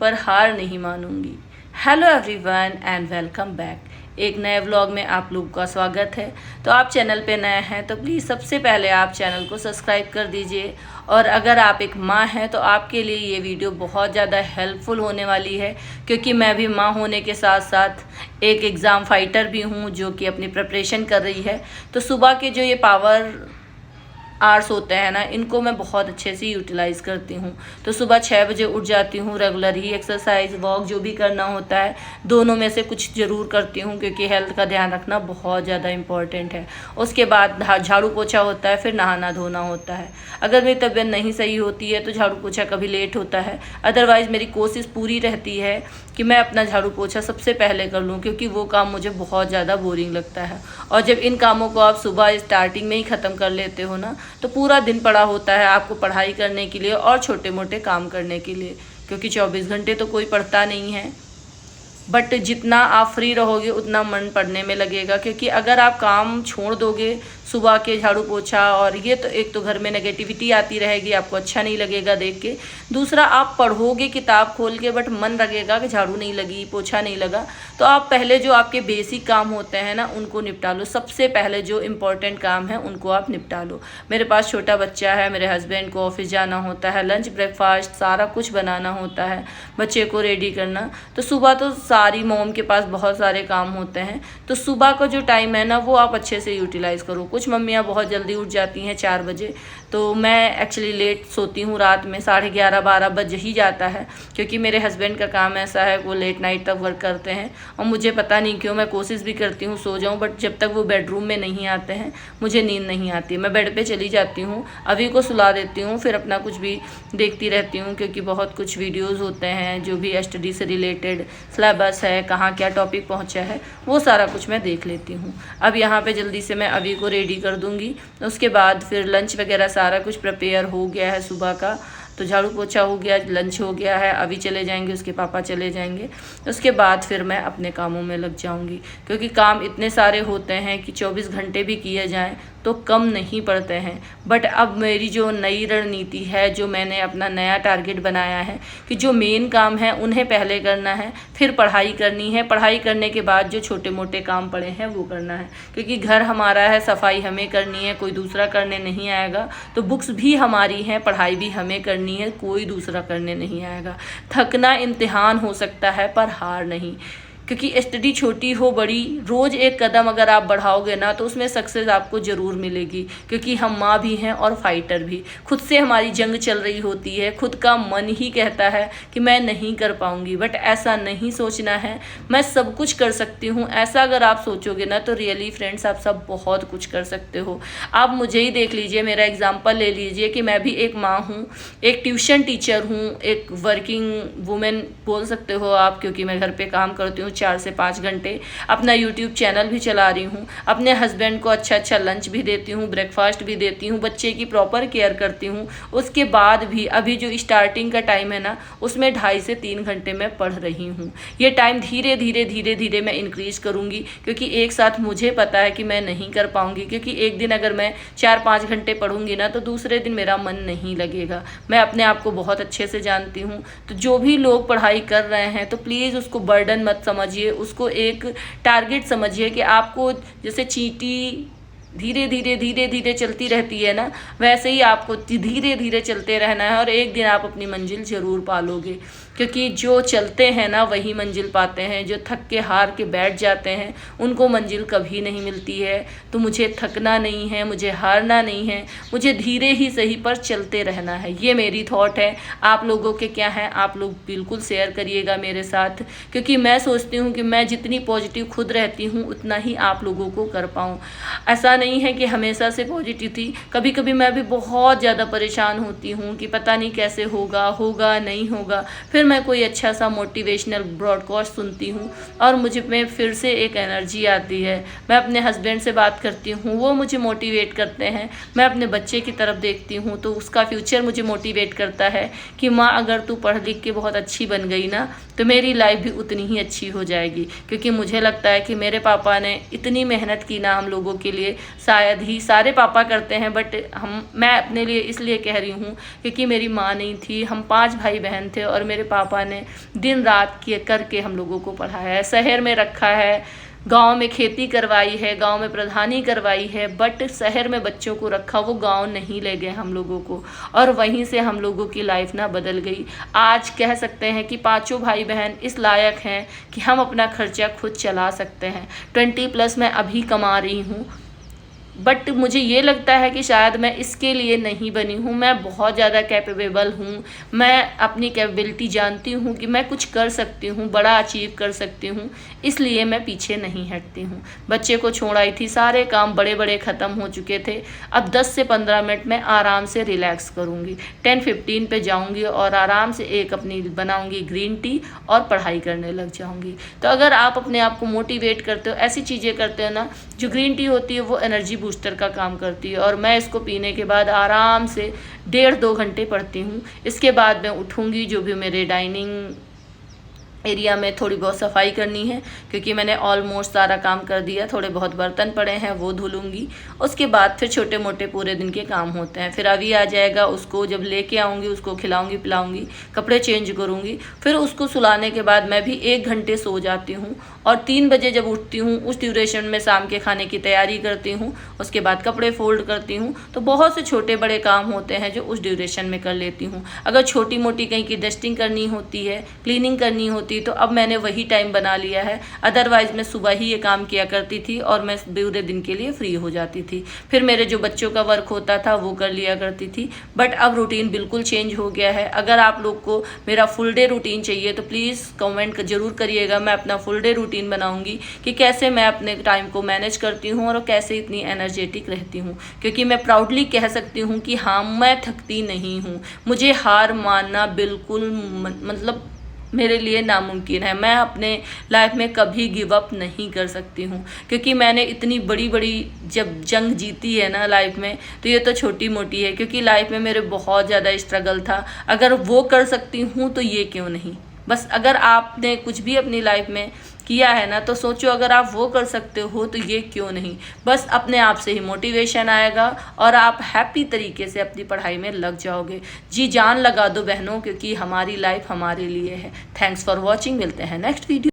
पर हार नहीं मानूंगी। Hello everyone and welcome back. एक नए व्लॉग में आप लोगों का स्वागत है। तो आप चैनल पे नए हैं तो प्लीज़ सबसे पहले आप चैनल को सब्सक्राइब कर दीजिए। और अगर आप एक माँ हैं तो आपके लिए ये वीडियो बहुत ज़्यादा हेल्पफुल होने वाली है, क्योंकि मैं भी माँ होने के साथ साथ एक एग्ज़ाम फाइटर भी हूँ जो कि अपनी प्रिपरेशन कर रही है। तो सुबह के जो ये पावर आवर्स होते हैं ना, इनको मैं बहुत अच्छे से यूटिलाइज़ करती हूँ। तो सुबह 6 बजे उठ जाती हूँ। रेगुलर ही एक्सरसाइज वॉक जो भी करना होता है, दोनों में से कुछ ज़रूर करती हूँ, क्योंकि हेल्थ का ध्यान रखना बहुत ज़्यादा इम्पॉर्टेंट है। उसके बाद झाड़ू पोछा होता है, फिर नहाना धोना होता है। अगर मेरी तबीयत नहीं सही होती है तो झाड़ू पोछा कभी लेट होता है, अदरवाइज़ मेरी कोशिश पूरी रहती है कि मैं अपना झाड़ू पोछा सबसे पहले कर लूँ, क्योंकि वो काम मुझे बहुत ज़्यादा बोरिंग लगता है। और जब इन कामों को आप सुबह स्टार्टिंग में ही ख़त्म कर लेते हो ना, तो पूरा दिन पड़ा होता है आपको पढ़ाई करने के लिए और छोटे मोटे काम करने के लिए, क्योंकि 24 घंटे तो कोई पढ़ता नहीं है। बट जितना आप फ्री रहोगे उतना मन पढ़ने में लगेगा, क्योंकि अगर आप काम छोड़ दोगे सुबह के झाड़ू पोछा, और ये तो एक तो घर में नेगेटिविटी आती रहेगी, आपको अच्छा नहीं लगेगा देख के। दूसरा, आप पढ़ोगे किताब खोल के बट मन लगेगा कि झाड़ू नहीं लगी, पोछा नहीं लगा। तो आप पहले जो आपके बेसिक काम होते हैं ना, उनको निपटा लो। सबसे पहले जो इम्पोर्टेंट काम है उनको आप निपटा लो। मेरे पास छोटा बच्चा है, मेरे हस्बैंड को ऑफिस जाना होता है, लंच ब्रेकफास्ट सारा कुछ बनाना होता है, बच्चे को रेडी करना। तो सुबह तो सारी मॉम के पास बहुत सारे काम होते हैं। तो सुबह का जो टाइम है ना, वो आप अच्छे से यूटिलाइज़ करो। कुछ मम्मियाँ बहुत जल्दी उठ जाती हैं 4 बजे, तो मैं एक्चुअली लेट सोती हूँ, रात में 11:30-12 बज ही जाता है, क्योंकि मेरे हस्बैंड का काम ऐसा है, वो लेट नाइट तक वर्क करते हैं। और मुझे पता नहीं क्यों, मैं कोशिश भी करती हूँ सो जाऊँ, बट जब तक वो बेडरूम में नहीं आते हैं मुझे नींद नहीं आती। मैं बेड पे चली जाती हूँ, अभी को सुला देती हूँ, फिर अपना कुछ भी देखती रहती हूँ, क्योंकि बहुत कुछ वीडियोज़ होते हैं जो भी स्टडी से रिलेटेड, सिलेबस है, कहाँ क्या टॉपिक पहुँचा है, वो सारा कुछ मैं देख लेती हूँ। अब यहाँ पे जल्दी से मैं अभी को रेडी कर दूँगी। उसके बाद फिर लंच वगैरह सारा कुछ प्रिपेयर हो गया है सुबह का। तो झाड़ू पोछा हो गया, लंच हो गया है, अभी चले जाएंगे, उसके पापा चले जाएंगे। उसके बाद फिर मैं अपने कामों में लग जाऊंगी, क्योंकि काम इतने सारे होते हैं कि 24 घंटे भी किए जाएं तो कम नहीं पड़ते हैं। बट अब मेरी जो नई रणनीति है, जो मैंने अपना नया टारगेट बनाया है कि जो मेन काम है उन्हें पहले करना है, फिर पढ़ाई करनी है, पढ़ाई करने के बाद जो छोटे मोटे काम पड़े हैं वो करना है। क्योंकि घर हमारा है, सफाई हमें करनी है, कोई दूसरा करने नहीं आएगा। तो बुक्स भी हमारी हैं, पढ़ाई भी हमें करनी है, कोई दूसरा करने नहीं आएगा। थकना इम्तिहान हो सकता है पर हार नहीं, क्योंकि स्टडी छोटी हो बड़ी, रोज़ एक कदम अगर आप बढ़ाओगे ना तो उसमें सक्सेस आपको ज़रूर मिलेगी। क्योंकि हम माँ भी हैं और फाइटर भी, खुद से हमारी जंग चल रही होती है, खुद का मन ही कहता है कि मैं नहीं कर पाऊँगी। बट ऐसा नहीं सोचना है, मैं सब कुछ कर सकती हूँ। ऐसा अगर आप सोचोगे ना तो रियली फ्रेंड्स आप सब बहुत कुछ कर सकते हो। आप मुझे ही देख लीजिए, मेरा एग्जाम्पल ले लीजिए कि मैं भी एक माँ हूँ, एक ट्यूशन टीचर हूँ, एक वर्किंग वुमेन बोल सकते हो आप, क्योंकि मैं घर पर काम करती हूँ 4 से 5 घंटे। अपना यूट्यूब चैनल भी चला रही हूँ, अपने हस्बैंड को अच्छा लंच भी देती हूँ, ब्रेकफास्ट भी देती हूँ, बच्चे की प्रॉपर केयर करती हूँ। उसके बाद भी अभी जो स्टार्टिंग का टाइम है ना, उसमें 2.5 से 3 घंटे मैं पढ़ रही हूँ। ये टाइम धीरे धीरे मैं इंक्रीज करूँगी, क्योंकि एक साथ मुझे पता है कि मैं नहीं कर पाऊँगी। क्योंकि एक दिन अगर मैं 4-5 घंटे पढ़ूंगी ना, तो दूसरे दिन मेरा मन नहीं लगेगा। मैं अपने आप को बहुत अच्छे से जानती हूँ। तो जो भी लोग पढ़ाई कर रहे हैं तो प्लीज़ उसको बर्डन मत समझिए, उसको एक टारगेट समझिए कि आपको जैसे चींटी धीरे धीरे चलती रहती है ना, वैसे ही आपको धीरे धीरे चलते रहना है, और एक दिन आप अपनी मंजिल ज़रूर पालोगे। क्योंकि जो चलते हैं ना वही मंजिल पाते हैं, जो थक के हार के बैठ जाते हैं उनको मंजिल कभी नहीं मिलती है। तो मुझे थकना नहीं है, मुझे हारना नहीं है, मुझे धीरे ही सही पर चलते रहना है। ये मेरी थॉट है। आप लोगों के क्या है, आप लोग बिल्कुल शेयर करिएगा मेरे साथ, क्योंकि मैं सोचती हूँ कि मैं जितनी पॉजिटिव खुद रहती हूँ उतना ही आप लोगों को कर पाऊँ। ऐसा नहीं है कि हमेशा से पॉजिटिव थी, कभी कभी मैं भी बहुत ज़्यादा परेशान होती हूँ कि पता नहीं कैसे होगा नहीं होगा। फिर मैं कोई अच्छा सा मोटिवेशनल ब्रॉडकास्ट सुनती हूँ और मुझे में फिर से एक एनर्जी आती है। मैं अपने हस्बैंड से बात करती हूँ, वो मुझे मोटिवेट करते हैं। मैं अपने बच्चे की तरफ देखती हूँ तो उसका फ्यूचर मुझे मोटिवेट करता है कि माँ अगर तू पढ़ लिख के बहुत अच्छी बन गई ना तो मेरी लाइफ भी उतनी ही अच्छी हो जाएगी। क्योंकि मुझे लगता है कि मेरे पापा ने इतनी मेहनत की ना हम लोगों के लिए, शायद ही सारे पापा करते हैं बट मैं अपने लिए इसलिए कह रही हूँ क्योंकि मेरी माँ नहीं थी। हम 5 भाई बहन थे और मेरे पापा ने दिन रात करके हम लोगों को पढ़ाया है, शहर में रखा है, गांव में खेती करवाई है, गांव में प्रधानी करवाई है, बट शहर में बच्चों को रखा, वो गांव नहीं ले गए हम लोगों को, और वहीं से हम लोगों की लाइफ ना बदल गई। आज कह सकते हैं कि पांचों भाई बहन इस लायक हैं कि हम अपना खर्चा खुद चला सकते हैं। 20+ मैं अभी कमा रही हूँ, बट मुझे ये लगता है कि शायद मैं इसके लिए नहीं बनी हूँ। मैं बहुत ज़्यादा कैपेबल हूँ, मैं अपनी कैपेबिलिटी जानती हूँ कि मैं कुछ कर सकती हूँ, बड़ा अचीव कर सकती हूँ, इसलिए मैं पीछे नहीं हटती हूँ। बच्चे को छोड़ आई थी, सारे काम बड़े बड़े ख़त्म हो चुके थे। अब 10 से 15 मिनट में आराम से रिलैक्स करूँगी, 10-15 पे जाऊँगी और आराम से एक अपनी बनाऊँगी ग्रीन टी और पढ़ाई करने लग जाऊँगी। तो अगर आप अपने आप को मोटिवेट करते हो, ऐसी चीज़ें करते हो ना, जो ग्रीन टी होती है वो एनर्जी बूस्टर का काम करती है, और मैं इसको पीने के बाद आराम से 1.5-2 घंटे पढ़ती हूँ। इसके बाद मैं उठूँगी, जो भी मेरे डाइनिंग एरिया में थोड़ी बहुत सफाई करनी है, क्योंकि मैंने ऑलमोस्ट सारा काम कर दिया, थोड़े बहुत बर्तन पड़े हैं वो धो लूँगी। उसके बाद फिर छोटे मोटे पूरे दिन के काम होते हैं। फिर अभी आ जाएगा, उसको जब लेके आऊँगी उसको खिलाऊँगी पिलाऊँगी, कपड़े चेंज करूँगी, फिर उसको सुलाने के बाद मैं भी 1 घंटे सो जाती हूँ, और 3 बजे जब उठती हूँ उस ड्यूरेशन में शाम के खाने की तैयारी करती हूँ, उसके बाद कपड़े फोल्ड करती हूँ। तो बहुत से छोटे बड़े काम होते हैं जो उस ड्यूरेशन में कर लेती हूँ। अगर छोटी मोटी कहीं की डस्टिंग करनी होती है, क्लीनिंग करनी होती, तो अब मैंने वही टाइम बना लिया है। अदरवाइज मैं सुबह ही ये काम किया करती थी और मैं पूरे दिन के लिए फ्री हो जाती थी। फिर मेरे जो बच्चों का वर्क होता था वो कर लिया करती थी, बट अब रूटीन बिल्कुल चेंज हो गया है। अगर आप लोग को मेरा फुल डे रूटीन चाहिए तो प्लीज़ कमेंट जरूर करिएगा। मैं अपना फुल डे रूटीन बनाऊंगी कि कैसे मैं अपने टाइम को मैनेज करती हूँ और कैसे इतनी एनर्जेटिक रहती हूँ, क्योंकि मैं प्राउडली कह सकती हूँ कि हाँ, मैं थकती नहीं हूँ। मुझे हार मानना बिल्कुल मतलब मेरे लिए नामुमकिन है। मैं अपने लाइफ में कभी गिव अप नहीं कर सकती हूँ, क्योंकि मैंने इतनी बड़ी बड़ी जब जंग जीती है ना लाइफ में, तो ये तो छोटी मोटी है, क्योंकि लाइफ में मेरे बहुत ज़्यादा स्ट्रगल था। अगर वो कर सकती हूँ तो ये क्यों नहीं। बस अगर आपने कुछ भी अपनी लाइफ में किया है ना, तो सोचो अगर आप वो कर सकते हो तो ये क्यों नहीं। बस अपने आप से ही मोटिवेशन आएगा और आप हैप्पी तरीके से अपनी पढ़ाई में लग जाओगे। जी जान लगा दो बहनों, क्योंकि हमारी लाइफ हमारे लिए है। थैंक्स फॉर वॉचिंग, मिलते हैं नेक्स्ट वीडियो।